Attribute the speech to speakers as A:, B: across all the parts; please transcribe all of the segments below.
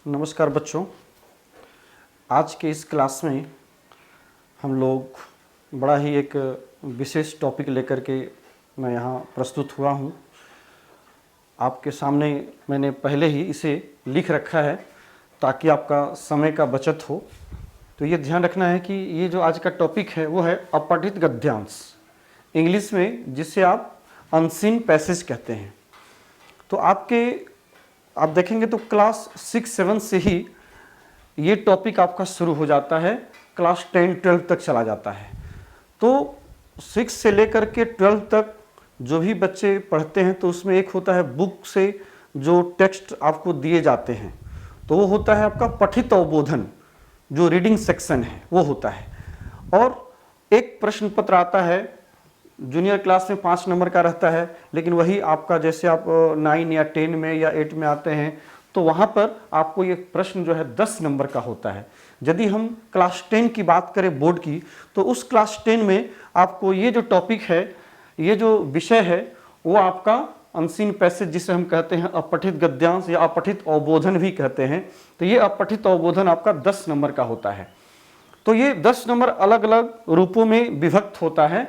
A: नमस्कार बच्चों। आज के इस क्लास में हम लोग बड़ा ही एक विशेष टॉपिक लेकर के मैं यहाँ प्रस्तुत हुआ हूँ। आपके सामने मैंने पहले ही इसे लिख रखा है ताकि आपका समय का बचत हो। तो ये ध्यान रखना है कि ये जो आज का टॉपिक है वो है अपठित गद्यांश, इंग्लिश में जिसे आप अनसीन पैसेज कहते हैं। तो आप देखेंगे तो क्लास 6-7 से ही ये टॉपिक आपका शुरू हो जाता है, क्लास 10-12 तक चला जाता है। तो 6 से लेकर के 12 तक जो भी बच्चे पढ़ते हैं तो उसमें एक होता है बुक से जो टेक्स्ट आपको दिए जाते हैं, तो वो होता है आपका पठित अवबोधन, जो रीडिंग सेक्शन है वो होता है। और एक प्रश्न पत्र आता है, जूनियर क्लास में 5 नंबर का रहता है, लेकिन वही आपका जैसे आप 9 या 10 में या 8 में आते हैं तो वहाँ पर आपको ये प्रश्न जो है 10 नंबर का होता है। यदि हम क्लास 10 की बात करें बोर्ड की, तो उस क्लास 10 में आपको ये जो टॉपिक है, ये जो विषय है वो आपका अनसीन पैसेज, जिसे हम कहते हैं अपठित गद्यांश या अपठित अवबोधन भी कहते हैं। तो ये अपठित अवबोधन आपका 10 नंबर का होता है। तो ये 10 नंबर अलग अलग रूपों में विभक्त होता है,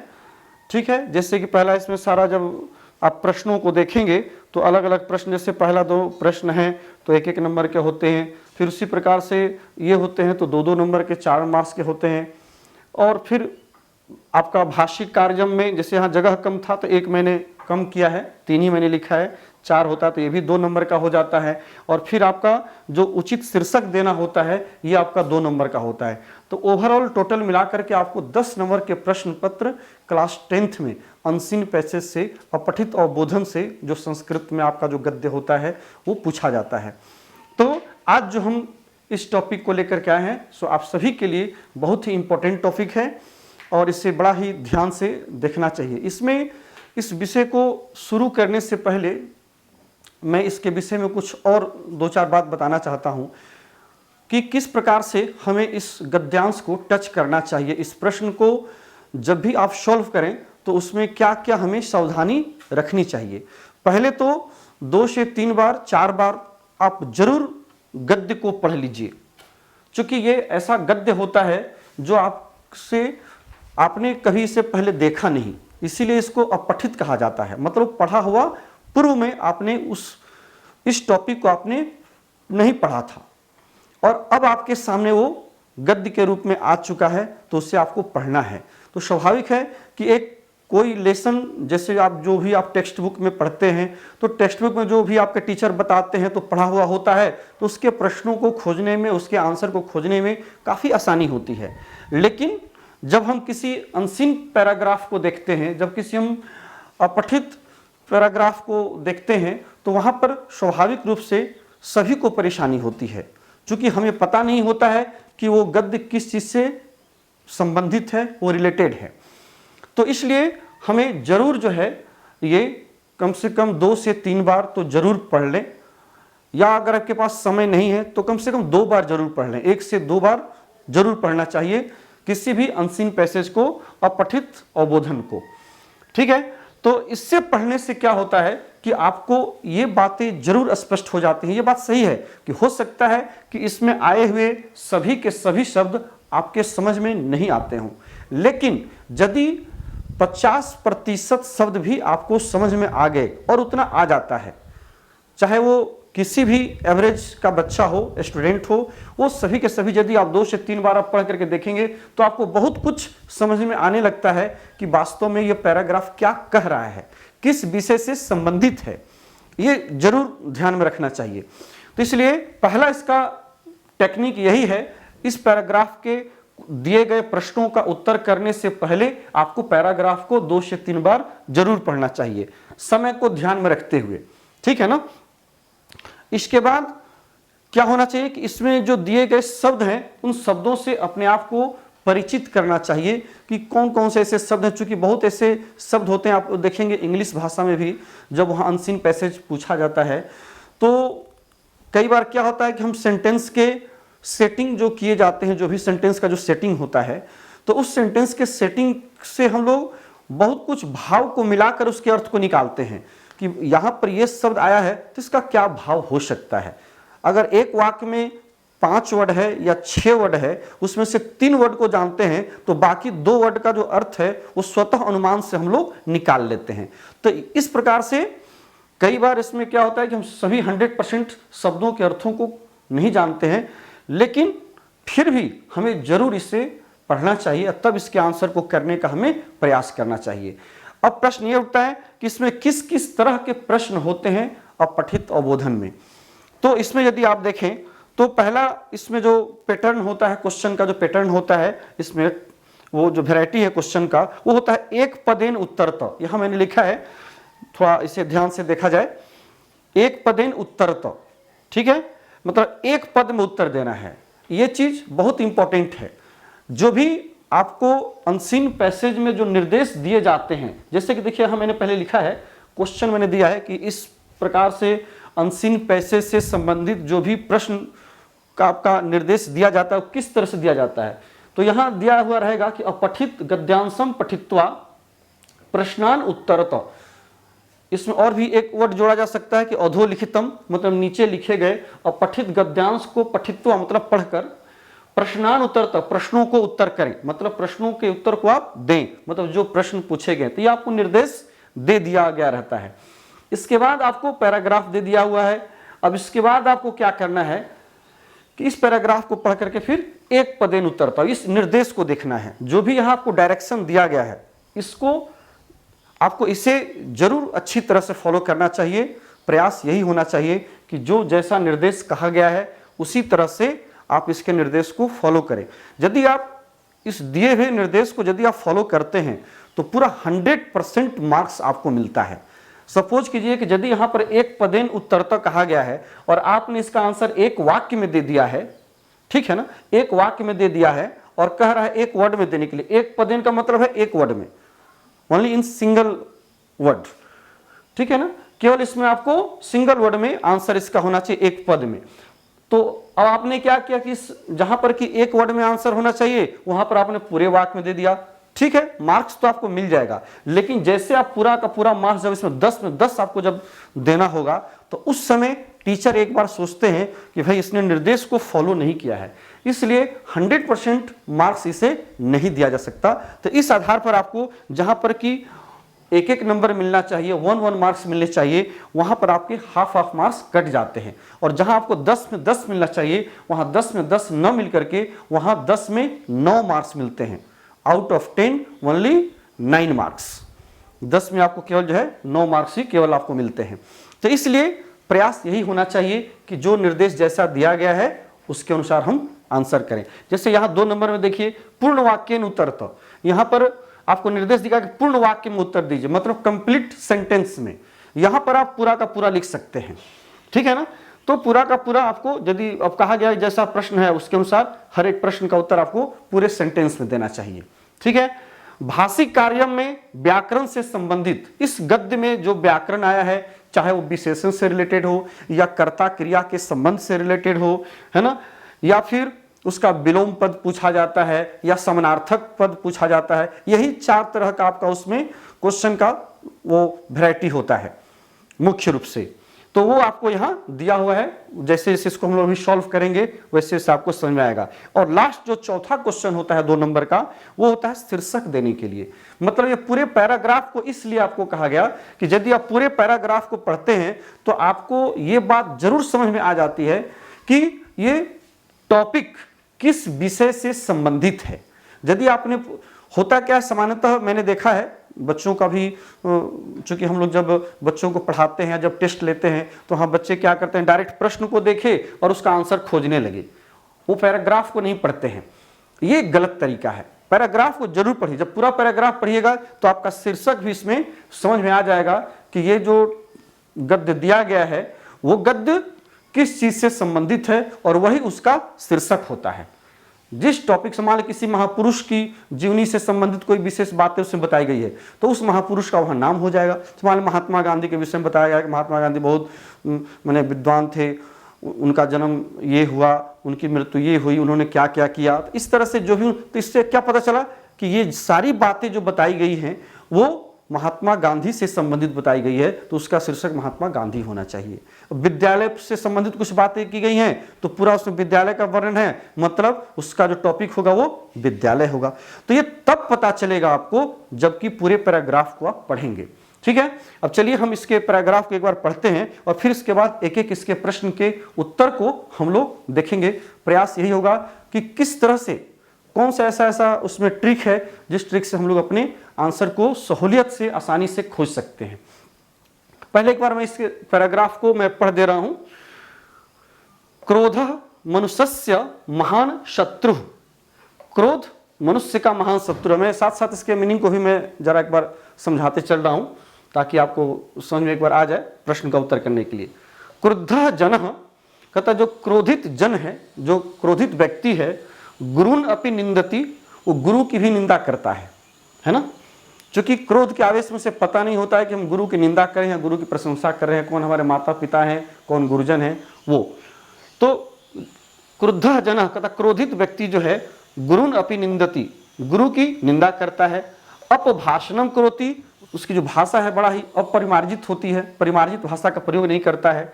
A: ठीक है। जैसे कि पहला इसमें सारा जब आप प्रश्नों को देखेंगे तो अलग अलग प्रश्न, जैसे पहला 2 प्रश्न हैं तो 1-1 नंबर के होते हैं। फिर उसी प्रकार से ये होते हैं तो 2-2 नंबर के 4 मार्क्स के होते हैं। और फिर आपका भाषिक कार्यक्रम में जैसे यहाँ जगह कम था तो 1 मैंने कम किया है, 3 ही मैंने लिखा है, 4 होता तो ये भी 2 नंबर का हो जाता है। और फिर आपका जो उचित शीर्षक देना होता है ये आपका 2 नंबर का होता है। तो ओवरऑल टोटल मिलाकर के आपको 10 नंबर के प्रश्न पत्र क्लास 10th में अनसीन पैसेज से, अपठित अवबोधन से, जो संस्कृत में आपका जो गद्य होता है वो पूछा जाता है। तो आज जो हम इस टॉपिक को लेकर के आए हैं सो आप सभी के लिए बहुत ही इंपॉर्टेंट टॉपिक है और इसे बड़ा ही ध्यान से देखना चाहिए। इसमें इस विषय को शुरू करने से पहले मैं इसके विषय में कुछ और 2-4 बात बताना चाहता हूं कि किस प्रकार से हमें इस गद्यांश को टच करना चाहिए। इस प्रश्न को जब भी आप सॉल्व करें तो उसमें क्या क्या हमें सावधानी रखनी चाहिए। पहले तो 2 से 3 बार 4 बार आप जरूर गद्य को पढ़ लीजिए, क्योंकि ये ऐसा गद्य होता है जो आपने कभी इसे पहले देखा नहीं, इसीलिए इसको अपठित कहा जाता है। मतलब पढ़ा हुआ, पूर्व में आपने इस टॉपिक को आपने नहीं पढ़ा था और अब आपके सामने वो गद्य के रूप में आ चुका है तो उसे आपको पढ़ना है। तो स्वाभाविक है कि एक कोई लेसन, जैसे आप जो भी आप टेक्स्ट बुक में पढ़ते हैं तो टेक्स्ट बुक में जो भी आपके टीचर बताते हैं तो पढ़ा हुआ होता है, तो उसके प्रश्नों को खोजने में, उसके आंसर को खोजने में काफ़ी आसानी होती है। लेकिन जब हम किसी अनसीन पैराग्राफ को देखते हैं, जब किसी हम अपठित पैराग्राफ को देखते हैं तो वहाँ पर स्वाभाविक रूप से सभी को परेशानी होती है, क्योंकि हमें पता नहीं होता है कि वो गद्य किस चीज़ से संबंधित है, वो रिलेटेड है। तो इसलिए हमें जरूर जो है ये कम से कम 2 से 3 बार तो जरूर पढ़ लें, या अगर आपके पास समय नहीं है तो कम से कम 2 बार जरूर पढ़ लें। 1 से 2 बार जरूर पढ़ना चाहिए किसी भी अनसीन पैसेज को, अपठित अवबोधन को, ठीक है। तो इससे पढ़ने से क्या होता है कि आपको ये बातें जरूर स्पष्ट हो जाती हैं। ये बात सही है कि हो सकता है कि इसमें आए हुए सभी के सभी शब्द आपके समझ में नहीं आते हों, लेकिन यदि 50% शब्द भी आपको समझ में आ गए, और उतना आ जाता है, चाहे वो किसी भी एवरेज का बच्चा हो, स्टूडेंट हो, वो सभी के सभी यदि आप 2 से 3 बार आप पढ़ करके देखेंगे तो आपको बहुत कुछ समझ में आने लगता है कि वास्तव में ये पैराग्राफ क्या कह रहा है, किस विषय से संबंधित है। ये जरूर ध्यान में रखना चाहिए। तो इसलिए पहला इसका टेक्निक यही है, इस पैराग्राफ के दिए गए प्रश्नों का उत्तर करने से पहले आपको पैराग्राफ को 2 से 3 बार जरूर पढ़ना चाहिए, समय को ध्यान में रखते हुए, ठीक है ना। इसके बाद क्या होना चाहिए कि इसमें जो दिए गए शब्द हैं उन शब्दों से अपने आप को परिचित करना चाहिए कि कौन कौन से ऐसे शब्द हैं। चूंकि बहुत ऐसे शब्द होते हैं, आप देखेंगे इंग्लिश भाषा में भी जब वहाँ अनसीन पैसेज पूछा जाता है तो कई बार क्या होता है कि हम सेंटेंस के सेटिंग जो किए जाते हैं, जो भी सेंटेंस का जो सेटिंग होता है, तो उस सेंटेंस के सेटिंग से हम लोग बहुत कुछ भाव को मिलाकर उसके अर्थ को निकालते हैं कि यहाँ पर ये शब्द आया है तो इसका क्या भाव हो सकता है। अगर एक वाक्य में 5 वर्ड है या 6 वर्ड है, उसमें से 3 वर्ड को जानते हैं तो बाकी 2 वर्ड का जो अर्थ है वो स्वतः अनुमान से हम लोग निकाल लेते हैं। तो इस प्रकार से कई बार इसमें क्या होता है कि हम सभी 100% शब्दों के अर्थों को नहीं जानते हैं, लेकिन फिर भी हमें जरूर इसे पढ़ना चाहिए, तब इसके आंसर को करने का हमें प्रयास करना चाहिए। अब प्रश्न ये उठता है कि इसमें किस किस तरह के प्रश्न होते हैं अपठित अवबोधन में। तो इसमें यदि आप देखें तो पहला इसमें जो पैटर्न होता है, क्वेश्चन का जो पैटर्न होता है, इसमें वो जो वैरायटी है क्वेश्चन का वो होता है एक पदेन उत्तरत। यहां मैंने लिखा है, थोड़ा इसे ध्यान से देखा जाए, एक पदेन उत्तरत, ठीक है, मतलब एक पद में उत्तर देना है। ये चीज बहुत इंपॉर्टेंट है। जो भी आपको अनसीन पैसेज में जो निर्देश दिए जाते हैं, जैसे कि देखिए यहां मैंने पहले लिखा है, क्वेश्चन मैंने दिया है कि इस प्रकार से अनसीन पैसेज से संबंधित जो भी प्रश्न का आपका निर्देश दिया जाता है वो किस तरह से दिया जाता है। तो यहां दिया हुआ रहेगा कि अपठित गद्यांशम पठित्वा प्रश्नान उत्तरत। इसमें और भी एक वर्ड जोड़ा जा सकता है कि अधोलिखितम, मतलब नीचे लिखे गए अपठित गद्यांश को पठित्वा मतलब पढ़कर, प्रश्नान उत्तरत प्रश्नों को उत्तर करें, मतलब प्रश्नों के उत्तर को आप दें, मतलब जो प्रश्न पूछे गए। तो ये आपको निर्देश दे दिया गया रहता है। इसके बाद आपको पैराग्राफ दे दिया हुआ है। अब इसके बाद आपको क्या करना है कि इस पैराग्राफ को पढ़ करके फिर एक पदेन उत्तरता, इस निर्देश को देखना है। जो भी यहां आपको डायरेक्शन दिया गया है, इसको आपको इसे जरूर अच्छी तरह से फॉलो करना चाहिए। प्रयास यही होना चाहिए कि जो जैसा निर्देश कहा गया है उसी तरह से आप इसके निर्देश को फॉलो करें। यदि आप इस दिए हुए निर्देश को यदि आप फॉलो करते हैं तो पूरा 100% मार्क्स आपको मिलता है। सपोज कीजिए कि यदि यहां पर एक पदेन उत्तरता कहा गया है और आपने इसका आंसर एक वाक्य में दे दिया है, ठीक है ना, एक वाक्य में दे दिया है और कह रहा है एक वर्ड में देने के लिए। एक पदेन का मतलब है एक वर्ड में, ओनली इन सिंगल वर्ड, ठीक है ना, केवल इसमें आपको सिंगल वर्ड में आंसर इसका होना चाहिए, एक पद में। तो अब आपने क्या किया कि जहां पर कि एक वर्ड में आंसर होना चाहिए वहां पर आपने पूरे वाक्य में दे दिया, ठीक है, मार्क्स तो आपको मिल जाएगा। लेकिन जैसे आप पूरा का पूरा मार्क्स जब इसमें 10 में 10 आपको जब देना होगा तो उस समय टीचर एक बार सोचते हैं कि भाई इसने निर्देश को फॉलो नहीं किया है, इसलिए 100% मार्क्स इसे नहीं दिया जा सकता। तो इस आधार पर आपको जहां पर कि एक एक नंबर मिलना चाहिए, 1 मार्क्स मिलने चाहिए, वहां पर आपके हाफ मार्क्स कट जाते हैं। और जहां आपको 10 में 10 मिलना चाहिए वहां 10 में 10 न मिल करके वहां 10 में 9 मार्क्स मिलते हैं। आउट ऑफ 10 ओनली 9 मार्क्स, 10 में आपको केवल जो है 9 मार्क्स ही केवल आपको मिलते हैं। तो इसलिए प्रयास यही होना चाहिए कि जो निर्देश जैसा दिया गया है उसके अनुसार हम आंसर करें। जैसे यहां 2 नंबर में देखिए पूर्ण वाक्येन उत्तरत, यहां पर आपको निर्देश दिया कि पूर्ण वाक्य में उत्तर दीजिए, मतलब कंप्लीट सेंटेंस में। यहां पर आप पूरा का पूरा लिख सकते हैं, ठीक है ना। तो पूरा का पूरा आपको यदि अब कहा गया जैसा प्रश्न है उसके अनुसार हर एक प्रश्न का उत्तर आपको पूरे सेंटेंस में देना चाहिए, ठीक है। भाषिक कार्य में व्याकरण से संबंधित इस गद्य में जो व्याकरण आया है, चाहे वो विशेषण से रिलेटेड हो या कर्ता क्रिया के संबंध से रिलेटेड हो, है ना, या फिर उसका विलोम पद पूछा जाता है या समानार्थक पद पूछा जाता है, यही 4 तरह का आपका उसमें क्वेश्चन का वो वैरायटी होता है मुख्य रूप से। तो वो आपको यहाँ दिया हुआ है, जैसे जैसे इसको हम लोग भी सॉल्व करेंगे वैसे वैसे आपको समझ में आएगा। और लास्ट जो चौथा क्वेश्चन होता है 2 नंबर का, वो होता है शीर्षक देने के लिए। मतलब ये पूरे पैराग्राफ को इसलिए आपको कहा गया कि यदि आप पूरे पैराग्राफ को पढ़ते हैं तो आपको ये बात जरूर समझ में आ जाती है कि ये टॉपिक किस विषय से संबंधित है। यदि आपने, होता क्या है सामान्यतः मैंने देखा है बच्चों का भी, चूंकि हम लोग जब बच्चों को पढ़ाते हैं, जब टेस्ट लेते हैं तो हाँ बच्चे क्या करते हैं, डायरेक्ट प्रश्न को देखे और उसका आंसर खोजने लगे, वो पैराग्राफ को नहीं पढ़ते हैं। ये गलत तरीका है। पैराग्राफ को जरूर पढ़िए। जब पूरा पैराग्राफ पढ़िएगा तो आपका शीर्षक भी इसमें समझ में आ जाएगा कि ये जो गद्य दिया गया है वो गद्य किस चीज से संबंधित है और वही उसका शीर्षक होता है। जिस टॉपिक से मान लो किसी महापुरुष की जीवनी से संबंधित कोई विशेष बातें उसमें बताई गई है तो उस महापुरुष का वहाँ नाम हो जाएगा। तो मान लो महात्मा गांधी के विषय में बताया गया कि महात्मा गांधी बहुत माने विद्वान थे, उनका जन्म ये हुआ, उनकी मृत्यु ये हुई, उन्होंने क्या क्या किया। तो इस तरह से जो भी, तो इससे क्या पता चला कि ये सारी बातें जो बताई गई हैं वो महात्मा गांधी से संबंधित बताई गई है तो उसका शीर्षक महात्मा गांधी होना चाहिए। विद्यालय से संबंधित कुछ बातें की गई हैं तो पूरा उसमें विद्यालय का वर्णन है, मतलब उसका जो टॉपिक होगा वो विद्यालय होगा। तो ये तब पता चलेगा आपको जबकि पूरे पैराग्राफ को आप पढ़ेंगे। ठीक है, अब चलिए हम इसके पैराग्राफ को एक बार पढ़ते हैं और फिर इसके बाद एक एक इसके प्रश्न के उत्तर को हम लोग देखेंगे। प्रयास यही होगा कि किस तरह से, कौन सा ऐसा उसमें ट्रिक है जिस ट्रिक से हम लोग अपने आंसर को सहूलियत से, आसानी से खोज सकते हैं। पहले एक बार मैं इसके पैराग्राफ को मैं पढ़ दे रहा हूं। क्रोधः मनुष्यस्य महान शत्रु। क्रोध मनुष्य का महान शत्रु है। मैं साथ साथ इसके मीनिंग को भी मैं जरा एक बार समझाते चल रहा हूं ताकि आपको समझ में एक बार आ जाए प्रश्न का उत्तर करने के लिए। क्रुद्धः जनः, कहता जो क्रोधित जन है, जो क्रोधित व्यक्ति है, गुरुन अपि निंदति, वो गुरु की भी निंदा करता है ना। क्योंकि क्रोध के आवेश में से पता नहीं होता है कि हम गुरु की निंदा करें या गुरु की प्रशंसा कर रहे हैं, कौन हमारे माता पिता हैं, कौन गुरुजन है वो। तो क्रुद्धः जनः, कहता क्रोधित व्यक्ति जो है, गुरुन अपि निंदति, गुरु की निंदा करता है। अपभाषणम करोति, उसकी जो भाषा है बड़ा ही अपरिमार्जित होती है, परिमार्जित भाषा का प्रयोग नहीं करता है।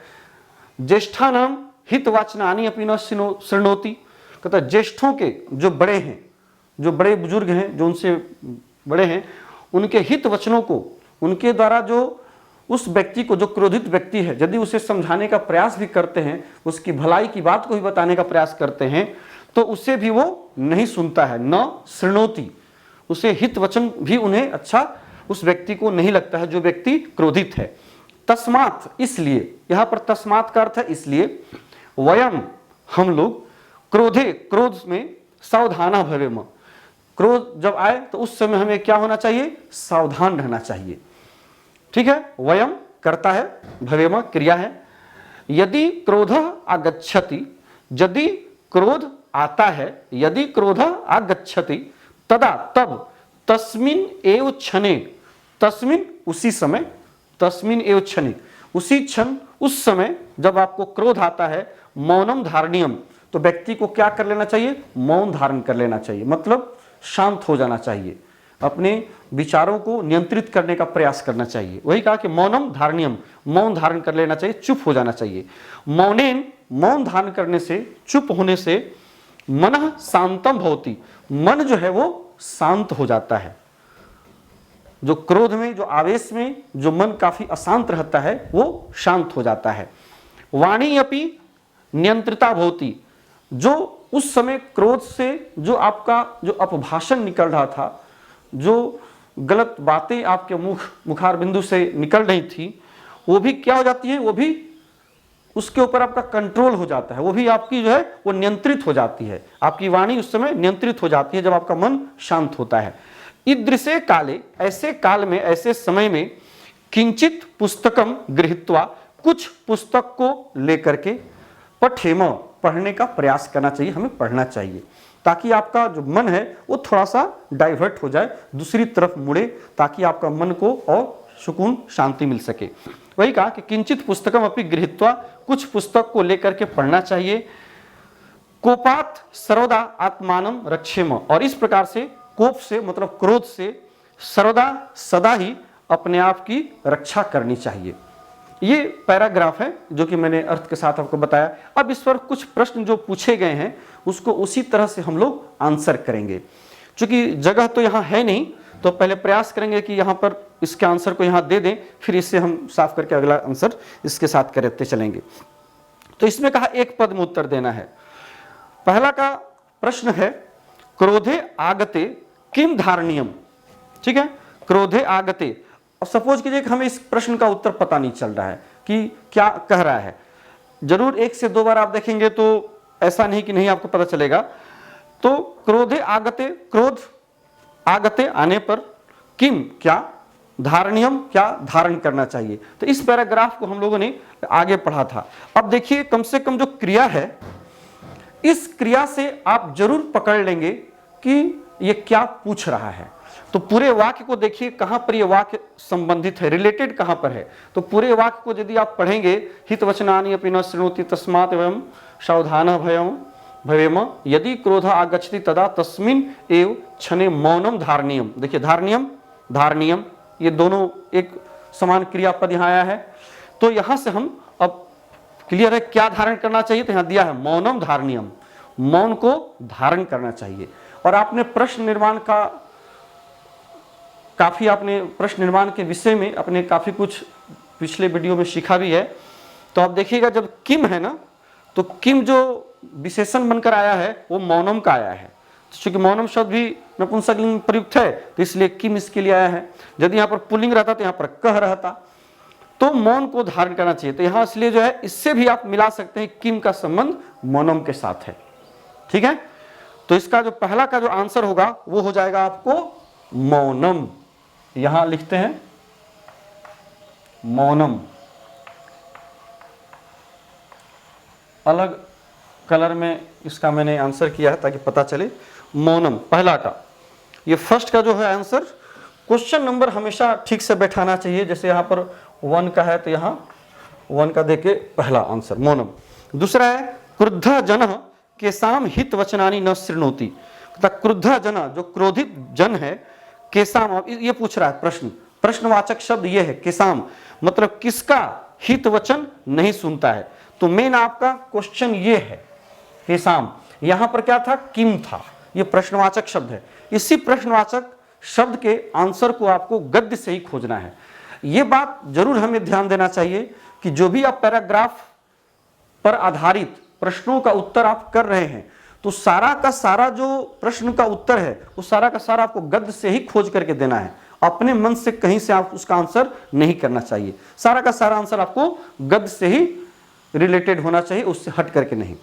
A: ज्येष्ठानाम हितवाचनानि अपि न शृणोति, कहता ज्येष्ठों के जो बड़े हैं, जो बड़े बुजुर्ग हैं, जो उनसे बड़े हैं, उनके हित वचनों को, उनके द्वारा जो उस व्यक्ति को, जो क्रोधित व्यक्ति है, यदि उसे समझाने का प्रयास भी करते हैं, उसकी भलाई की बात को भी बताने का प्रयास करते हैं, तो उसे भी वो नहीं सुनता है। न शृणोति, उसे हित वचन भी उन्हें अच्छा उस व्यक्ति को नहीं लगता है जो व्यक्ति क्रोधित है। तस्मात्, इसलिए, यहां पर तस्मात् का अर्थ है इसलिए, वयम, हम लोग, क्रोधे, क्रोध में सावधाना भवेम, क्रोध जब आए तो उस समय हमें क्या होना चाहिए, सावधान रहना चाहिए। ठीक है, वयम करता है, भवेम क्रिया है। यदि क्रोध आगच्छति, यदि क्रोध आता है, यदि क्रोध आगच्छति, तदा, तब, तस्मिन एव क्षणे, तस्मिन उसी समय, तस्मिन एव क्षणे उसी क्षण, उस समय जब आपको क्रोध आता है, मौनम धारणीयम, तो व्यक्ति को क्या कर लेना चाहिए, मौन धारण कर लेना चाहिए, मतलब शांत हो जाना चाहिए, अपने विचारों को नियंत्रित करने का प्रयास करना चाहिए। वही कहा कि मौनम धारणीयम, मौन धारण कर लेना चाहिए, चुप हो जाना चाहिए। मौनेन, मौन धारण करने से, चुप होने से, मनः शांतम भवति, मन जो है वो शांत हो जाता है। जो क्रोध में, जो आवेश में जो मन काफी अशांत रहता है वो शांत हो जाता है। वाणी अपि नियंत्रिता भवति, जो उस समय क्रोध से जो आपका जो अपभाषण निकल रहा था, जो गलत बातें आपके मुखार बिंदु से निकल रही थी, वो भी क्या हो जाती है, वो भी उसके ऊपर आपका कंट्रोल हो जाता है, वो भी आपकी जो है वो नियंत्रित हो जाती है। आपकी वाणी उस समय नियंत्रित हो जाती है जब आपका मन शांत होता है। ईदृशे काले, ऐसे काल में, ऐसे समय में, किंचित पुस्तकम गृहीत्वा, कुछ पुस्तक को लेकर के, पठेम, पढ़ने का प्रयास करना चाहिए, हमें पढ़ना चाहिए, ताकि आपका जो मन है वो थोड़ा सा डाइवर्ट हो जाए, दूसरी तरफ मुड़े, ताकि आपका मन को और सुकून, शांति मिल सके। वही कहा कि किंचित पुस्तकम अपि गृहीत्वा, कुछ पुस्तक को लेकर के पढ़ना चाहिए। कोपात सर्वदा आत्मानम रक्षेम, और इस प्रकार से, कोप से मतलब क्रोध से, सर्वदा सदा ही अपने आप की रक्षा करनी चाहिए। ये पैराग्राफ है जो कि मैंने अर्थ के साथ आपको बताया। अब इस पर कुछ प्रश्न जो पूछे गए हैं उसको उसी तरह से हम लोग आंसर करेंगे। क्योंकि जगह तो यहाँ है नहीं, तो पहले प्रयास करेंगे कि यहाँ पर इसके आंसर को यहाँ दे दें, फिर इससे हम साफ करके अगला आंसर इसके साथ करते चलेंगे। तो इसमें कहा एक पद में उत्तर देना है। पहला का प्रश्न है, क्रोधे आगते किम धारणीयम। ठीक है, क्रोधे आगते। अब सपोज कीजिए कि हमें इस प्रश्न का उत्तर पता नहीं चल रहा है कि क्या कह रहा है। जरूर एक से दो बार आप देखेंगे तो ऐसा नहीं कि नहीं आपको पता चलेगा। तो क्रोधे आगते, क्रोध आगते आने पर, किम क्या, धारणीयम क्या धारण करना चाहिए। तो इस पैराग्राफ को हम लोगों ने आगे पढ़ा था। अब देखिए कम से कम जो क्रिया है, इस क्रिया से आप जरूर पकड़ लेंगे कि ये क्या पूछ रहा है। तो पूरे वाक्य को देखिए कहां पर ये वाक्य संबंधित है, रिलेटेड कहां पर है। तो पूरे वाक्य को यदि आप पढ़ेंगे, हित वचनानि अपि न शृणोति तस्मात् वयम सावधानः भवेम, यदि क्रोध आगच्छति तदा तस्मिन् एव क्षणे मौनम धारणीयम। देखिए धारणीयम, धारणीयम, ये दोनों एक समान क्रियापद यहाँ आया है। तो यहाँ से हम अब क्लियर है क्या धारण करना चाहिए, तो यहाँ दिया है मौनम धारणीयम, मौन को धारण करना चाहिए। और आपने प्रश्न निर्माण का काफ़ी, आपने प्रश्न निर्माण के विषय में अपने काफ़ी कुछ पिछले वीडियो में सीखा भी है। तो आप देखिएगा जब किम है ना, तो किम जो विशेषण बनकर आया है वो मौनम का आया है। चूंकि मौनम शब्द भी नपुंसकलिंग में प्रयुक्त है तो इसलिए किम इसके लिए आया है। यदि यहाँ पर पुल्लिंग रहता तो यहाँ पर कह रहता। तो मौन को धारण करना चाहिए, तो यहाँ इसलिए जो है इससे भी आप मिला सकते हैं किम का संबंध मौनम के साथ है। ठीक है, तो इसका जो पहला का जो आंसर होगा वो हो जाएगा आपको मौनम। यहां लिखते हैं मौनम, अलग कलर में इसका मैंने आंसर किया है ताकि पता चले। मौनम पहला का, ये फर्स्ट का जो है आंसर, क्वेश्चन नंबर हमेशा ठीक से बैठाना चाहिए। जैसे यहाँ पर 1 का है तो यहाँ 1 का देके पहला आंसर मौनम। दूसरा है क्रुद्ध जन केसाम हित वचनानी न शृणोति, क्रुद्ध जन जो क्रोधित जन है, केसाम ये पूछ रहा है प्रश्न, प्रश्नवाचक शब्द ये है केसाम, मतलब किसका हित वचन नहीं सुनता है। तो मेन आपका क्वेश्चन ये है केसाम, यहां पर क्या था किम था, ये प्रश्नवाचक शब्द है। इसी प्रश्नवाचक शब्द के आंसर को आपको गद्य से ही खोजना है। ये बात जरूर हमें ध्यान देना चाहिए कि जो भी आप पैराग्राफ पर आधारित प्रश्नों का उत्तर आप कर रहे हैं तो सारा का सारा जो प्रश्न का उत्तर है वो सारा का सारा आपको गद्य से ही खोज करके देना है। अपने मन से कहीं से आप उसका आंसर नहीं करना चाहिए। सारा का सारा आंसर आपको गद्य से ही रिलेटेड होना चाहिए, उससे हट करके नहीं।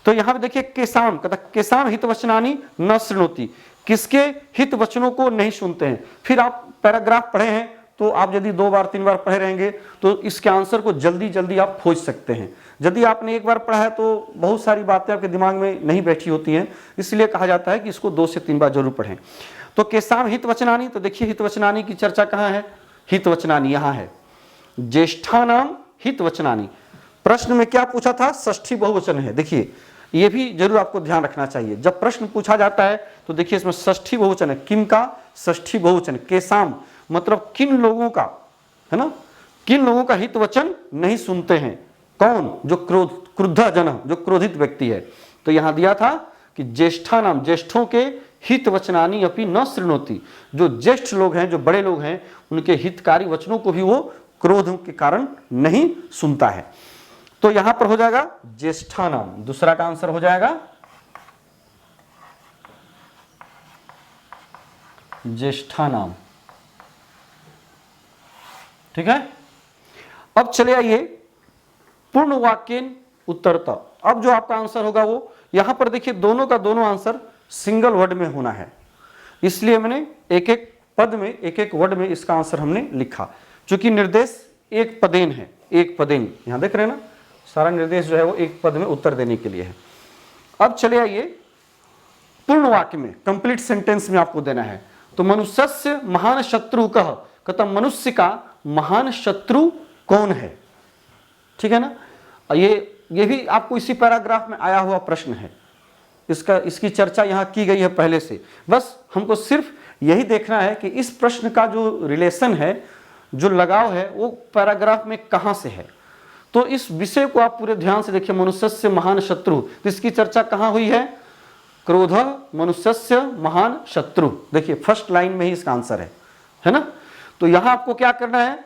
A: तो यहां पे देखिए केसाम, कहता केसाम हित वचनानी न शृणोति, किसके हित वचनों को नहीं सुनते हैं। फिर आप पैराग्राफ पढ़े हैं तो आप यदि 2 बार 3 बार पढ़े रहेंगे तो इसके आंसर को जल्दी जल्दी आप खोज सकते हैं। यदि आपने एक बार पढ़ा है तो बहुत सारी बातें आपके दिमाग में नहीं बैठी होती हैं, इसलिए कहा जाता है कि इसको 2 से 3 बार जरूर पढ़ें। तो केसाम हित वचनानी, तो देखिए हित वचनानी की चर्चा कहाँ है, हित वचनानी यहाँ है। ज्येष्ठानाम हित वचनानी, प्रश्न में क्या पूछा था, षष्ठी बहुवचन है। देखिए ये भी जरूर आपको ध्यान रखना चाहिए, जब प्रश्न पूछा जाता है तो देखिए इसमें षष्ठी बहुवचन है। किम का षष्ठी बहुवचन, केसाम मतलब किन लोगों का, है ना, किन लोगों का हित वचन नहीं सुनते हैं। कौन, जो क्रुद्ध जन, जो क्रोधित व्यक्ति है। तो यहां दिया था कि ज्येष्ठा नाम, ज्येष्ठों के हित वचनानी अपनी न शृणोति, जो ज्येष्ठ लोग हैं, जो बड़े लोग हैं, उनके हितकारी वचनों को भी वो क्रोध के कारण नहीं सुनता है। तो यहां पर हो जाएगा ज्येष्ठा नाम, दूसरा का आंसर हो जाएगा ज्येष्ठा नाम। ठीक है, अब चले आइए पूर्ण वाक्यन उत्तरता। अब जो आपका आंसर होगा वो यहां पर देखिए दोनों का दोनों आंसर सिंगल वर्ड में होना है, इसलिए मैंने एक एक पद में, एक एक वर्ड में इसका आंसर हमने लिखा। चूंकि निर्देश एक पदेन है, एक पदेन, यहां देख रहे हैं ना, सारा निर्देश जो है वो एक पद में उत्तर देने के लिए है। अब चले आइए पूर्ण वाक्य में, कंप्लीट सेंटेंस में आपको देना है। तो मनुष्यस्य महान शत्रु कह, कहता मनुष्य का महान शत्रु कौन है। ठीक है ना, ये भी आपको इसी पैराग्राफ में आया हुआ प्रश्न है, इसकी चर्चा यहां की गई है पहले से। बस हमको सिर्फ यही देखना है कि इस प्रश्न का जो रिलेशन है, जो लगाव है, वो पैराग्राफ में कहां से है। तो इस विषय को आप पूरे ध्यान से देखिए, मनुष्यस्य महान शत्रु, तो इसकी चर्चा कहां हुई है, क्रोध मनुष्यस्य महान शत्रु। देखिए फर्स्ट लाइन में ही इसका आंसर है ना। तो यहां आपको क्या करना है,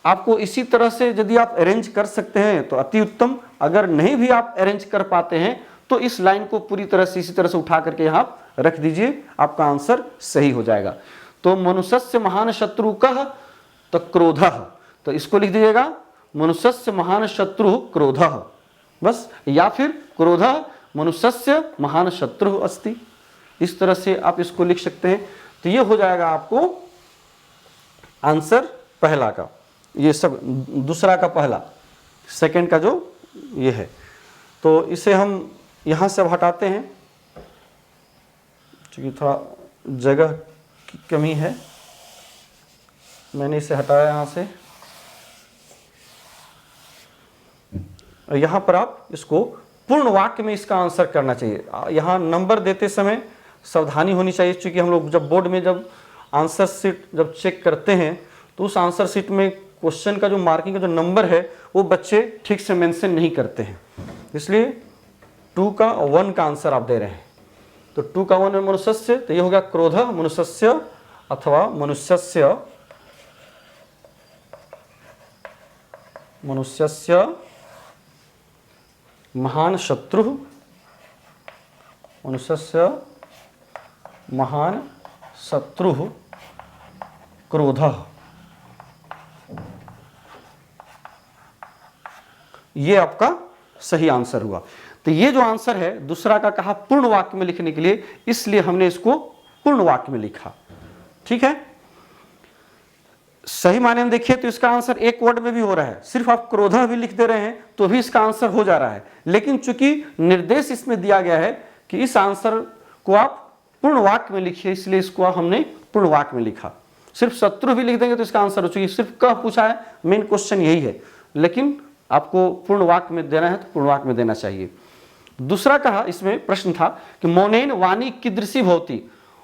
A: आपको इसी तरह से यदि आप अरेंज कर सकते हैं तो अति उत्तम, अगर नहीं भी आप अरेंज कर पाते हैं तो इस लाइन को पूरी तरह से इसी तरह से उठा करके यहां रख दीजिए, आपका आंसर सही हो जाएगा। तो मनुष्यस्य महान शत्रु कह, तो क्रोध, तो इसको लिख दीजिएगा मनुष्यस्य महान शत्रु क्रोध, बस, या फिर क्रोध मनुष्यस्य महान शत्रु अस्ति, इस तरह से आप इसको लिख सकते हैं। तो ये हो जाएगा आपको आंसर पहला का, ये सब दूसरा का पहला, सेकंड का जो ये है। तो इसे हम यहां से हटाते हैं क्योंकि थोड़ा जगह की कमी है, मैंने इसे हटाया यहां से। यहां पर आप इसको पूर्ण वाक्य में इसका आंसर करना चाहिए। यहां नंबर देते समय सावधानी होनी चाहिए, क्योंकि हम लोग जब बोर्ड में जब आंसर शीट जब चेक करते हैं तो उस आंसर शीट में क्वेश्चन का जो मार्किंग का जो नंबर है वो बच्चे ठीक से मेंशन नहीं करते हैं, इसलिए 2 का 1 का आंसर आप दे रहे हैं। तो 2 का 1 है मनुष्य, तो ये हो गया क्रोध मनुष्य अथवा मनुष्यस्य महान शत्रु, मनुष्यस्य महान शत्रु क्रोधः। ये आपका सही आंसर हुआ। तो ये जो आंसर है दूसरा का कहा पूर्ण वाक्य में लिखने के लिए, इसलिए हमने इसको पूर्ण वाक्य में लिखा। ठीक है, सही मायने में देखिए तो इसका आंसर एक वर्ड में भी हो रहा है, सिर्फ आप क्रोध भी लिख दे रहे हैं तो भी इसका आंसर हो जा रहा है। लेकिन चूंकि निर्देश इसमें दिया गया है कि इस आंसर को आप पूर्ण वाक्य में लिखिए, इसलिए इसको हमने पूर्ण वाक्य में लिखा। सिर्फ शत्रु भी लिख देंगे तो इसका आंसर हो, चुकी सिर्फ कह पूछा है, मेन क्वेश्चन यही है, लेकिन आपको पूर्ण वाक्य में देना है तो पूर्ण वाक्य में देना चाहिए। दूसरा कहा इसमें प्रश्न था कि मौनेन वाणी कीदृशी भवति,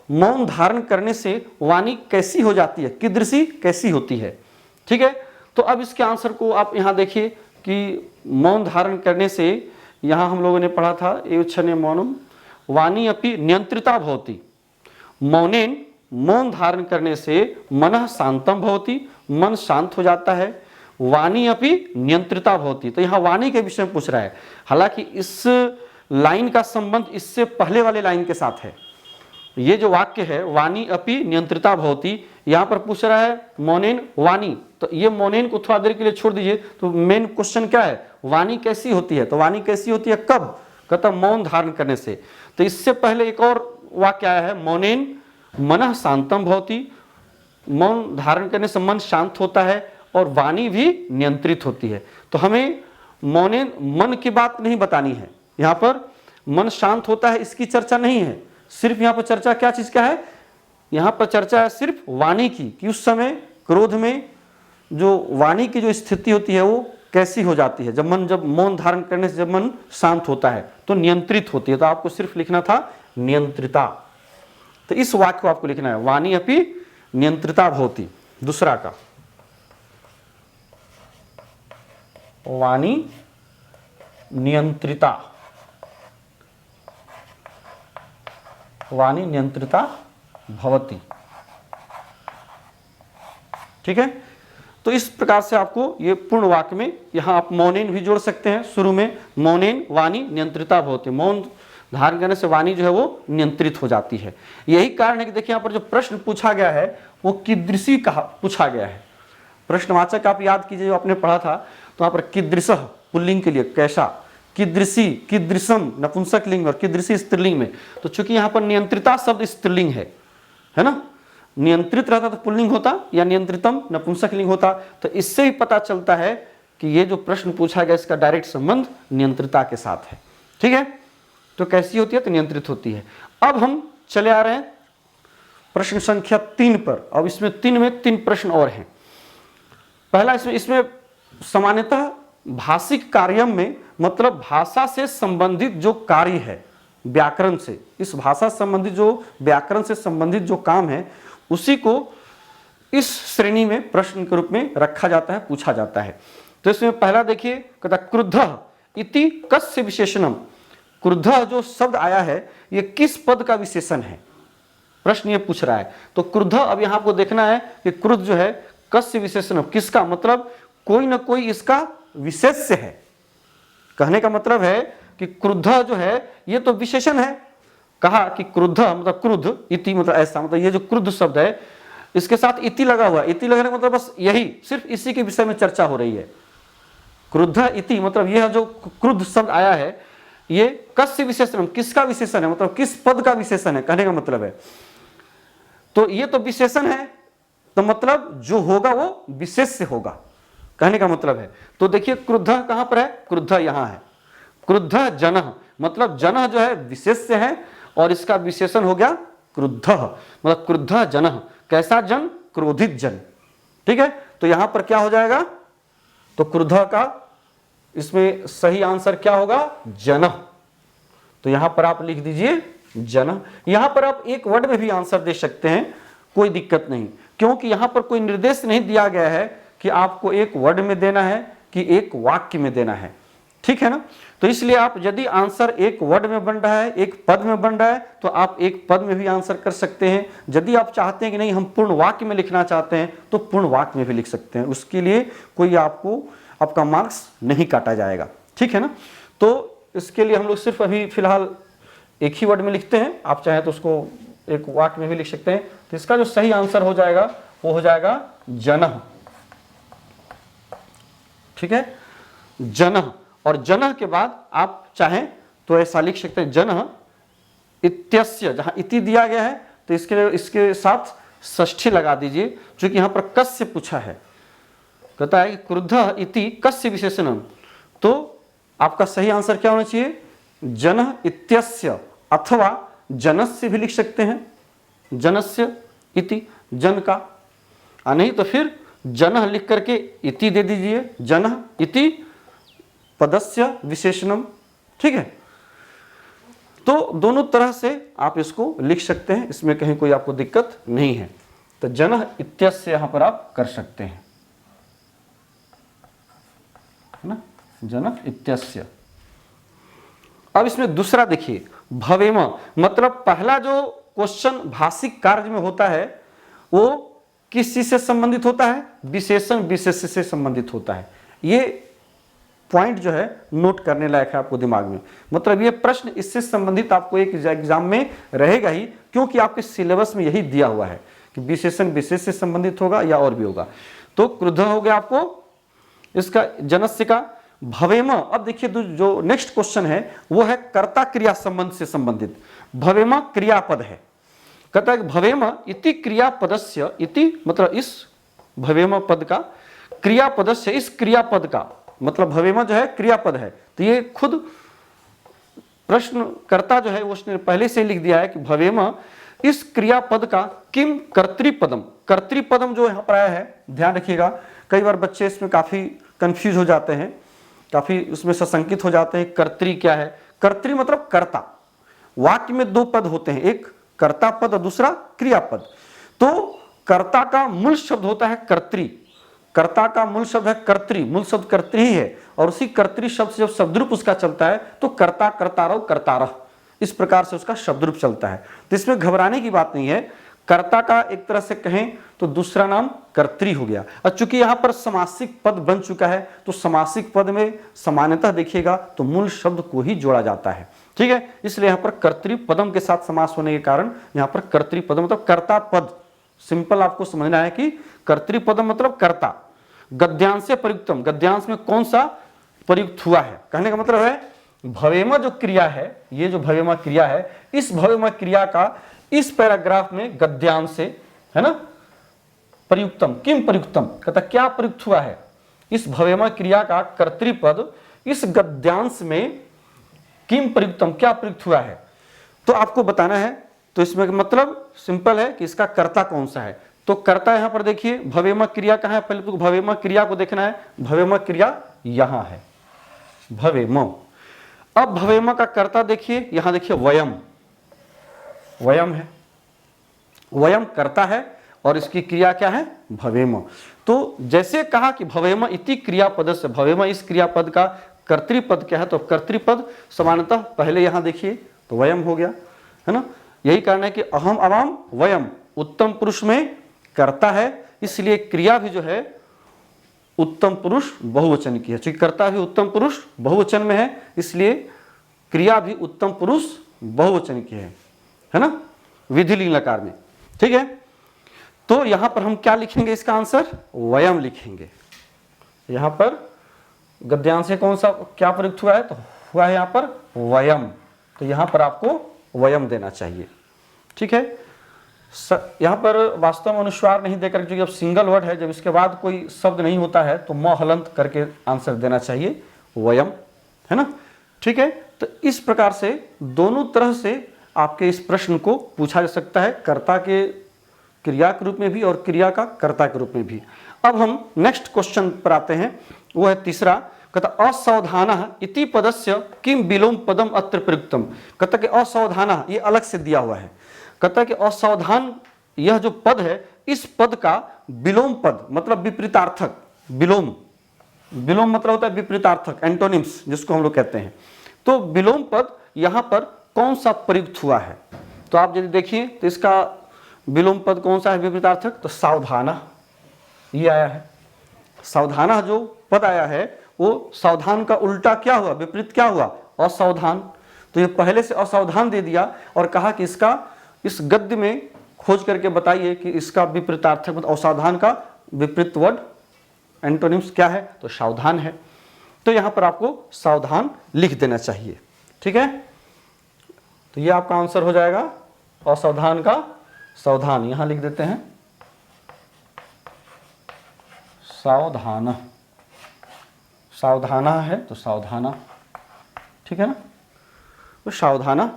A: मौन धारण करने से वाणी कैसी हो जाती है, कीदृशी कैसी होती है। ठीक है, तो अब इसके आंसर को आप यहाँ देखिए कि मौन धारण करने से, यहाँ हम लोगों ने पढ़ा था एवच्छने मौनम वाणी अपि नियंत्रिता भवति, मौनेन मौन धारण करने से मनः शांतम भवति, मन शांत हो जाता है, वाणी अपि नियंत्रिता भवति। तो यहाँ वाणी के विषय में पूछ रहा है, हालांकि इस लाइन का संबंध इससे पहले वाले लाइन के साथ है। ये जो वाक्य है वाणी अपि नियंत्रिता भवति, यहाँ पर पूछ रहा है मौनेन वाणी, तो ये मौनेन को थोड़ा देर के लिए छोड़ दीजिए। तो मेन क्वेश्चन क्या है, वाणी कैसी होती है, तो वाणी कैसी होती है कब, कहता मौन धारण करने से। तो इससे पहले एक और वाक्य आया है मौनेन मनः शांतम भवति, मौन धारण करने से मन शांत होता है और वाणी भी नियंत्रित होती है। तो हमें मौनेन मन की बात नहीं बतानी है, यहाँ पर मन शांत होता है इसकी चर्चा नहीं है, सिर्फ यहाँ पर चर्चा क्या चीज का है, यहाँ पर चर्चा है सिर्फ वाणी की, कि उस समय क्रोध में जो वाणी की जो स्थिति होती है वो कैसी हो जाती है, जब मौन धारण करने से जब मन शांत होता है तो नियंत्रित होती है। तो आपको सिर्फ लिखना था नियंत्रिता, तो इस वाक्य को आपको लिखना है वाणी अपि नियंत्रिता भवति। दूसरा का वाणी नियंत्रिता, वाणी नियंत्रिता भवति। ठीक है, तो इस प्रकार से आपको ये पूर्ण वाक्य में यहां आप मौनेन भी जोड़ सकते हैं, शुरू में मौनेन वाणी नियंत्रिता भवति, मौन धारण करने से वाणी जो है वो नियंत्रित हो जाती है। यही कारण है कि देखिए यहाँ पर जो प्रश्न पूछा गया है वो कीदृशी कहा पूछा गया है। प्रश्नवाचक आप याद कीजिए, जो आपने पढ़ा था, तो यहाँ पर कीदृशः पुल्लिंग के लिए कैसा, कीदृशी कीदृशम नपुंसक लिंग और कीदृशी स्त्रीलिंग में। तो चूंकि यहाँ पर नियंत्रिता शब्द स्त्रीलिंग है ना, नियंत्रित रहता तो पुल्लिंग होता या नियंत्रितम नपुंसक लिंग होता। तो इससे ही पता चलता है कि ये जो प्रश्न पूछा गया इसका डायरेक्ट संबंध नियंत्रिता के साथ है। ठीक है, तो कैसी होती है, तो नियंत्रित होती है। अब हम चले आ रहे हैं प्रश्न संख्या 3 पर। अब इसमें 3 प्रश्न और हैं। पहला इसमें सामान्यतः भाषिक कार्यम में मतलब भाषा से संबंधित जो कार्य है व्याकरण से, इस भाषा संबंधित जो व्याकरण से संबंधित जो काम है उसी को इस श्रेणी में प्रश्न के रूप में रखा जाता है, पूछा जाता है। तो इसमें पहला देखिए, कहता क्रुद्धः इति कस्य विशेषणम, क्रुद्धः जो शब्द आया है ये किस पद का विशेषण है, प्रश्न ये पूछ रहा है। तो क्रुद्धः, अब यहां आपको देखना है कि क्रुद्ध जो है कस्य विशेषणम, किसका, मतलब कोई ना कोई इसका विशेष्य है। कहने का मतलब है कि क्रुद्ध जो है ये तो विशेषण है, कहा कि क्रुद्ध मतलब क्रुद्ध, इति मतलब ऐसा, मतलब ये जो क्रुद्ध शब्द है इसके साथ इति लगा हुआ है। इति लगाने का मतलब बस यही, सिर्फ इसी के विषय में चर्चा हो रही है। क्रुद्ध इति मतलब यह जो क्रुद्ध शब्द आया है ये कस्य विशेषण, किसका विशेषण है, मतलब किस पद का विशेषण है, कहने का मतलब है। तो ये तो विशेषण है, तो मतलब जो होगा वो विशेष्य होगा, कहने का मतलब है। तो देखिए क्रुद्ध कहां पर है, क्रुद्ध यहां है। क्रुद्ध जनः मतलब जनः जो है विशेष्य है और इसका विशेषण हो गया क्रुद्ध, मतलब क्रुद्ध जनः, कैसा जन, क्रोधित जन। ठीक है, तो यहां पर क्या हो जाएगा, तो क्रुद्ध का इसमें सही आंसर क्या होगा, जनः। तो यहां पर आप लिख दीजिए जनः। यहां पर आप एक वर्ड में भी आंसर दे सकते हैं, कोई दिक्कत नहीं, क्योंकि यहां पर कोई निर्देश नहीं दिया गया है कि आपको एक वर्ड में देना है कि एक वाक्य में देना है, ठीक है ना। तो इसलिए आप यदि आंसर एक वर्ड में बन रहा है, एक पद में बन रहा है, तो आप एक पद में भी आंसर कर सकते हैं। यदि आप चाहते हैं कि नहीं हम पूर्ण वाक्य में लिखना चाहते हैं, तो पूर्ण वाक्य में भी लिख सकते हैं, उसके लिए कोई आपका मार्क्स नहीं काटा जाएगा, ठीक है ना। तो इसके लिए हम लोग सिर्फ अभी फिलहाल एक ही वर्ड में लिखते हैं, आप चाहें तो उसको एक वाक्य में भी लिख सकते हैं। तो इसका जो सही आंसर हो जाएगा वो हो जाएगा जनः, ठीक है, जनः। और जनः के बाद आप चाहें तो ऐसा लिख सकते हैं जनः इत्यस्य, जहां इति दिया गया है तो इसके साथ षष्ठी लगा दीजिए, क्योंकि यहां पर कस्य पूछा है, कहता है कि क्रुद्धः इति कस्य विशेषणम। तो आपका सही आंसर क्या होना चाहिए, जनः इत्यस्य, अथवा जनस्य भी लिख सकते हैं, जनस्य इति, जन का, नहीं तो फिर जनः लिख करके इति दे दीजिए, जनः इति पदस्य विशेषणम, ठीक है। तो दोनों तरह से आप इसको लिख सकते हैं, इसमें कहीं कोई आपको दिक्कत नहीं है। तो जनः इत्यस्य यहां पर आप कर सकते हैं, है ना, जनः इत्यस्य। अब इसमें दूसरा देखिए, भवेम, मतलब पहला जो क्वेश्चन भाषिक कार्य में होता है वो किस चीज से संबंधित होता है, विशेषण विशेष से संबंधित होता है। ये पॉइंट जो है नोट करने लायक है आपको दिमाग में, मतलब ये प्रश्न इससे संबंधित आपको एक एग्जाम में रहेगा ही, क्योंकि आपके सिलेबस में यही दिया हुआ है कि विशेषण विशेष से संबंधित होगा या और भी होगा। तो क्रुद्ध हो गया आपको इसका जनस्य का। भवेम, अब देखिए जो नेक्स्ट क्वेश्चन है वो है कर्ता क्रिया संबंध से संबंधित। भवेम क्रियापद है, कहता है भवेम इति क्रियापदस्य, इति मतलब इस भवेम पद का, क्रियापदस्य इस क्रियापद का, मतलब भवेम जो है क्रियापद है। तो ये खुद प्रश्नकर्ता जो है उसने पहले से लिख दिया है कि भवेम इस क्रियापद का किम कर्तृपदम, कर्तृपदम जो यहाँ पर आया है, ध्यान रखिएगा, कई बार बच्चे इसमें काफी कंफ्यूज हो जाते हैं, काफी उसमें सशंकित हो जाते हैं, कर्तृ क्या है। कर्तृ मतलब कर्ता, वाक्य में दो पद होते हैं, एक कर्ता पद और दूसरा क्रियापद। तो कर्ता का मूल शब्द होता है कर्तृ, कर्ता का मूल शब्द है कर्तृ, मूल शब्द कर्तृ ही है, और उसी कर्तृ शब्द से जब शब्द रूप उसका चलता है तो कर्ता कर्तारव कर्तारह, इस प्रकार से उसका शब्द रूप चलता है। तो इसमें घबराने की बात नहीं है, कर्ता का एक तरह से कहें तो दूसरा नाम कर्तृ हो गया। और चूंकि यहाँ पर समासिक पद बन चुका है तो समासिक पद में सामान्यतः देखिएगा तो मूल शब्द को ही जोड़ा जाता है, ठीक है। इसलिए यहाँ पर कर्तृ पदम के साथ समास होने के कारण यहाँ पर कर्तृ पदम मतलब कर्ता पद, सिंपल आपको समझना है कि कर्तृ पदम मतलब कर्ता। गद्यांश से प्रयुक्तम, गद्यांश में कौन सा प्रयुक्त हुआ है, कहने का मतलब है भवेम जो क्रिया है, ये जो भवेम क्रिया है, इस भवेम क्रिया का इस पैराग्राफ में गद्यांश से, है ना, प्रयुक्तम, किम प्रयुक्तम, कहता क्या प्रयुक्त हुआ है, इस भवेम क्रिया का कर्तृपद इस गद्यांश में किम प्रयुक्तम, क्या प्रयुक्त हुआ है, तो आपको बताना है। तो इसमें मतलब सिंपल है कि इसका कर्ता कौन सा है। तो कर्ता यहां पर देखिए भवेम क्रिया कहां है, पहले तो भवेम क्रिया को देखना है, भवेम क्रिया यहां है, भवेम। अब भवेम का कर्ता देखिए, यहां देखिए वयम, वयम है, वयम कर्ता है और इसकी क्रिया क्या है, भवेम। तो जैसे कहा कि भवेम इति क्रियापद से, भवेम इस क्रियापद का कर्तृपद क्या है, तो कर्तृपद समानतः पहले यहां देखिए तो वयम हो गया, है ना। यही कारण है कि अहम अवाम वयम, उत्तम पुरुष में कर्ता है, इसलिए क्रिया भी जो है उत्तम पुरुष बहुवचन की है, क्योंकि कर्ता भी उत्तम पुरुष बहुवचन में है, इसलिए क्रिया भी उत्तम पुरुष बहुवचन की है ना, विधिलिंग लकार में, ठीक है। तो यहां पर हम क्या लिखेंगे, इसका आंसर वयम लिखेंगे। यहां पर गद्यांश से कौन सा क्या प्रयुक्त हुआ है, तो हुआ है यहां पर वयम, तो यहां पर आपको वयम देना चाहिए, ठीक है। यहां पर वास्तव में अनुस्वार नहीं देकर, क्योंकि जब सिंगल वर्ड है, जब इसके बाद कोई शब्द नहीं होता है तो म हलंत करके आंसर देना चाहिए, वयम, है ना, ठीक है। तो इस प्रकार से दोनों तरह से आपके इस प्रश्न को पूछा जा सकता है, कर्ता के क्रिया के रूप में भी और क्रिया का कर्ता के रूप में भी। अब हम नेक्स्ट क्वेश्चन पर आते हैं, वो है तीसरा, कहता असावधानः इति पदस्य किम विलोम पदम अत्र प्रयुक्तम। कहता कि असावधानः ये अलग से दिया हुआ है, कहता कि असावधान यह जो पद है, इस पद का विलोम पद मतलब विपरीतार्थक, विलोम, विलोम मतलब होता है विपरीतार्थक, एंटोनिम्स जिसको हम लोग कहते हैं। तो विलोम पद यहां पर कौन सा प्रयुक्त हुआ है? तो आप यदि देखिए तो इसका विलोम पद कौन सा है विपरीतार्थक? तो सावधाना, ये आया है। सावधाना जो पद आया है वो सावधान का उल्टा क्या हुआ, विपरीत क्या हुआ? असावधान। तो ये पहले से असावधान दे दिया और कहा कि इसका, इस गद्य में खोज करके बताइए कि इसका विपरीतार्थक मतलब असावधान का विपरीत वर्ड एंटोनिम्स क्या है? तो सावधान है। तो यहां पर आपको सावधान लिख देना चाहिए, ठीक है। तो ये आपका आंसर हो जाएगा, असावधान का सावधान, यहां लिख देते हैं सावधान, सावधाना है तो सावधाना, ठीक है ना। तो सावधाना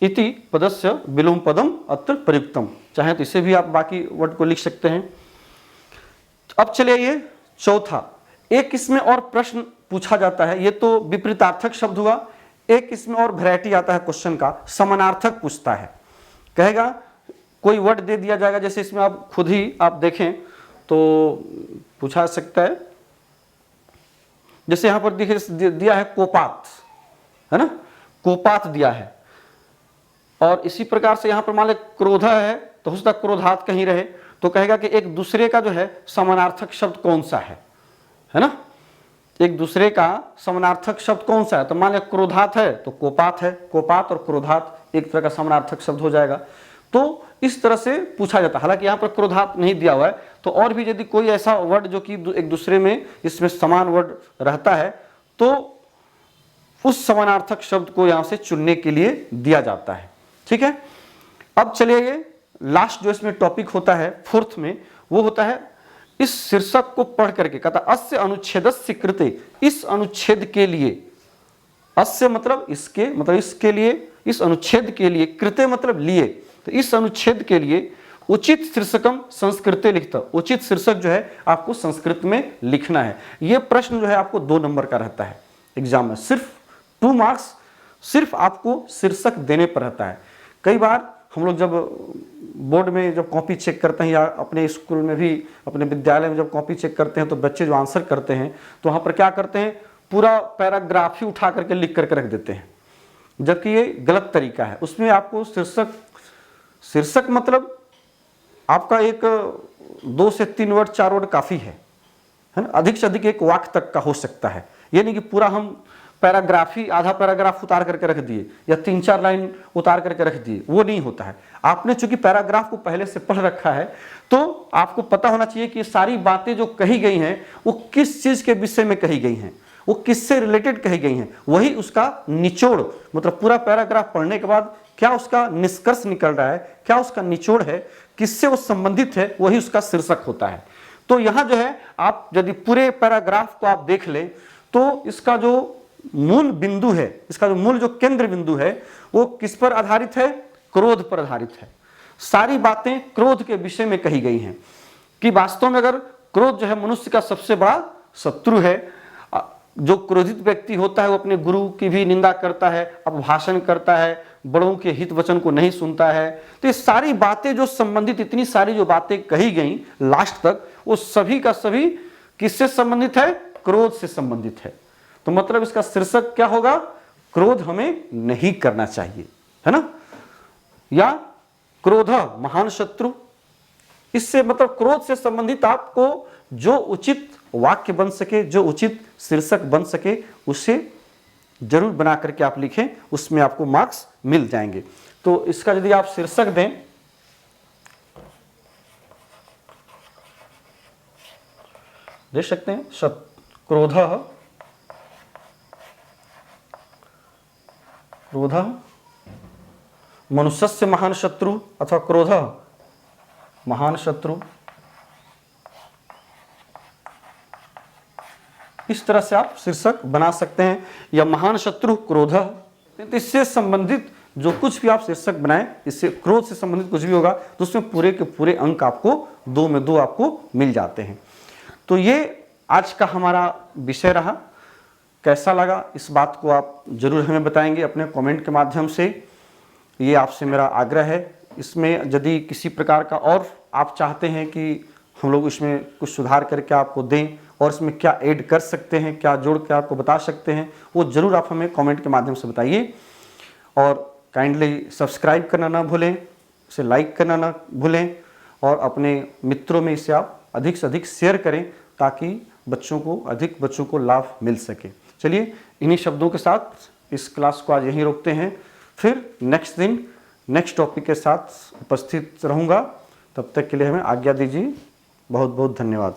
A: इति पदस्य विलोम पदम अत्र प्रयुक्तम, चाहे तो इसे भी आप बाकी वर्ड को लिख सकते हैं। अब चलिए ये चौथा, एक इसमें और प्रश्न पूछा जाता है, ये तो विपरीतार्थक शब्द हुआ। एक इसमें और वैरायटी आता है क्वेश्चन का, समानार्थक पूछता है। कहेगा कोई वर्ड दे दिया जाएगा, जैसे इसमें आप खुद ही आप देखें तो पूछा सकता है, जैसे यहां पर देखिए दिया है कोपात, है ना, कोपात दिया है। और इसी प्रकार से यहां पर मान ले क्रोध है तो हो सकता है क्रोधात कहीं रहे, तो कहेगा कि एक दूसरे का जो है समानार्थक शब्द कौन सा है ना, एक दूसरे का समानार्थक शब्द कौन सा है? तो मान ले क्रोधात है तो कोपात है, कोपात और क्रोधात एक तरह का समानार्थक शब्द हो जाएगा। तो इस तरह से पूछा जाता है। हालांकि यहाँ पर क्रोधात नहीं दिया हुआ है, तो और भी यदि कोई ऐसा वर्ड जो कि एक दूसरे में इसमें समान वर्ड रहता है तो उस समानार्थक शब्द को यहां से चुनने के लिए दिया जाता है, ठीक है। अब चलिए ये लास्ट जो इसमें टॉपिक होता है फोर्थ में, वो होता है इस शीर्षक को पढ़ करके कहता अस्य अनुच्छेदस्य कृते, इस अनुच्छेद के लिए, अस्य मतलब इसके, मतलब इसके लिए, इस अनुच्छेद के लिए, कृते मतलब लिए, तो इस अनुच्छेद के लिए उचित शीर्षकम संस्कृते लिखता, उचित शीर्षक जो है आपको संस्कृत में लिखना है। यह प्रश्न जो है आपको 2 नंबर का रहता है एग्जाम में, सिर्फ 2 मार्क्स सिर्फ आपको शीर्षक देने पर रहता है। कई बार हम लोग जब बोर्ड में जब कॉपी चेक करते हैं या अपने स्कूल में भी, अपने विद्यालय में जब कॉपी चेक करते हैं तो बच्चे जो आंसर करते हैं तो वहाँ पर क्या करते हैं, पूरा पैराग्राफ ही उठा करके लिख करके रख देते हैं, जबकि ये गलत तरीका है। उसमें आपको शीर्षक मतलब आपका एक 2 से 3 वर्ड 4 वर्ड काफ़ी है ना, अधिक से अधिक 1 वाक्य तक का हो सकता है। ये नहीं कि पूरा हम पैराग्राफ ही, आधा पैराग्राफ उतार करके रख दिए या 3-4 लाइन उतार करके रख दिए, वो नहीं होता है। आपने चूंकि पैराग्राफ को पहले से पढ़ रखा है तो आपको पता होना चाहिए कि ये सारी बातें जो कही गई हैं वो किस चीज़ के विषय में कही गई हैं, वो किससे रिलेटेड कही गई हैं, वही उसका निचोड़, मतलब पूरा पैराग्राफ पढ़ने के बाद क्या उसका निष्कर्ष निकल रहा है, क्या उसका निचोड़ है, किससे वो संबंधित है, वही उसका शीर्षक होता है। तो यहाँ जो है आप यदि पूरे पैराग्राफ को आप देख लें तो इसका जो मूल बिंदु है, इसका जो मूल जो केंद्र बिंदु है वो किस पर आधारित है? क्रोध पर आधारित है। सारी बातें क्रोध के विषय में कही गई हैं कि वास्तव में अगर क्रोध जो है मनुष्य का सबसे बड़ा शत्रु है। जो क्रोधित व्यक्ति होता है वो अपने गुरु की भी निंदा करता है, अपभाषण करता है, बड़ों के हित वचन को नहीं सुनता है। तो ये सारी बातें जो संबंधित, इतनी सारी जो बातें कही गई लास्ट तक, वो सभी का सभी किससे संबंधित है? क्रोध से संबंधित है। तो मतलब इसका शीर्षक क्या होगा? क्रोध हमें नहीं करना चाहिए, है ना, या क्रोध महान शत्रु। इससे मतलब क्रोध से संबंधित आपको जो उचित वाक्य बन सके, जो उचित शीर्षक बन सके, उसे जरूर बना करके आप लिखें, उसमें आपको मार्क्स मिल जाएंगे। तो इसका यदि आप शीर्षक दें, दे सकते हैं क्रोध, क्रोध मनुष्यस्य महान शत्रु अथवा क्रोध महान शत्रु, इस तरह से आप शीर्षक बना सकते हैं। या महान शत्रु क्रोध, इससे संबंधित जो कुछ भी आप शीर्षक बनाएं, इससे क्रोध से संबंधित कुछ भी होगा तो उसमें पूरे के पूरे अंक आपको 2 में 2 आपको मिल जाते हैं। तो ये आज का हमारा विषय रहा। कैसा लगा इस बात को आप जरूर हमें बताएंगे अपने कमेंट के माध्यम से। ये आपसे मेरा आग्रह है। इसमें यदि किसी प्रकार का और आप चाहते हैं कि हम लोग इसमें कुछ सुधार करके आपको दें और इसमें क्या ऐड कर सकते हैं, क्या जोड़ के आपको बता सकते हैं, वो ज़रूर आप हमें कमेंट के माध्यम से बताइए। और काइंडली सब्सक्राइब करना ना भूलें, इसे लाइक करना ना भूलें और अपने मित्रों में इसे आप अधिक से अधिक शेयर करें ताकि अधिक बच्चों को लाभ मिल सके। चलिए इन्हीं शब्दों के साथ इस क्लास को आज यहीं रोकते हैं, फिर नेक्स्ट दिन नेक्स्ट टॉपिक के साथ उपस्थित रहूँगा। तब तक के लिए हमें आज्ञा दीजिए। बहुत बहुत धन्यवाद।